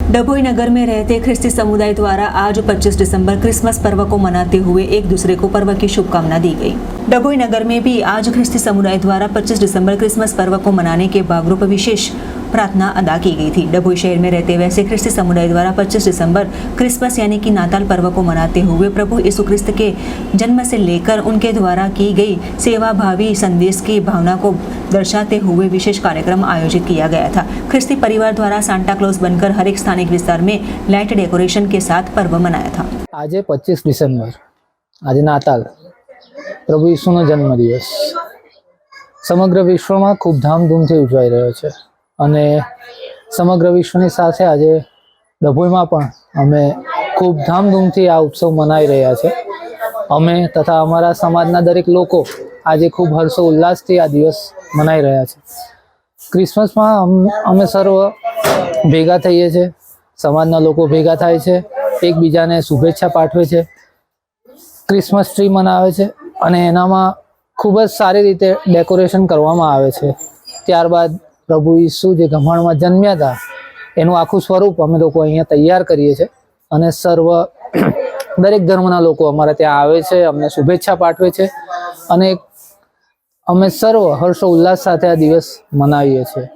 डभोई नगर में रहते ख्रिस्ती समुदाय द्वारा आज 25 दिसंबर क्रिसमस पर्व को मनाते हुए एक दूसरे को पर्व की शुभकामना दी गई। डभोई नगर में भी आज ख्रिस्ती समुदाय द्वारा 25 दिसंबर क्रिसमस पर्व को मनाने के भागरूप विशेष प्रार्थना अदा की गई थी। डभोई शहर में रहते वैसे ख्रिस्ती समुदाय द्वारा 25 दिसंबर क्रिसमस यानी कि नाताल पर्व को मनाते हुए प्रभु यीशु क्रिस्त के जन्म से लेकर उनके द्वारा की गई सेवाभावी संदेश की भावना को दर्शाते हुए विशेष कार्यक्रम आयोजित किया गया था। ख्रिस्ती परिवार द्वारा सांता क्लॉज बनकर हर एक स्थानिक विस्तार में लाइट डेकोरेशन के साथ पर्व मनाया था। आज 25 डिसेम्बर आज नाताल प्रभु यीशुનો જન્મદિવસ સમગ્ર વિશ્વમાં ખૂબ ધામધૂમથી ઉજવાઈ રહ્યો છે અને સમગ્ર વિશ્વની સાથે આજે ડભોઈમાં પણ અમે ખૂબ ધામધૂમથી આ ઉત્સવ મનાવી રહ્યા છે। અમે તથા અમારા સમાજના દરેક લોકો આજે ખૂબ હર્ષોલ્લાસથી આ દિવસ મનાવી રહ્યા છે। ક્રિસમસમાં અમે સર્વ ભેગા થઈએ છીએ, સમાજના લોકો ભેગા થાય છે, એકબીજાને શુભેચ્છા પાઠવે છે, ક્રિસમસ ટ્રી મનાવે છે અને એનામાં ખૂબ જ સારી રીતે ડેકોરેશન કરવામાં આવે છે। ત્યારબાદ પ્રભુ ઈસુ જે ગમણમાં જન્મ્યા હતા એનું આખું સ્વરૂપ અમે લોકો અહીંયા તૈયાર કરીએ છીએ અને સર્વ દરેક ધર્મના લોકો અમારા ત્યાં આવે છે, અમને શુભેચ્છા પાઠવે છે અને અમે સર્વ હર્ષોલ્લાસ સાથે આ દિવસ મનાવીએ છીએ।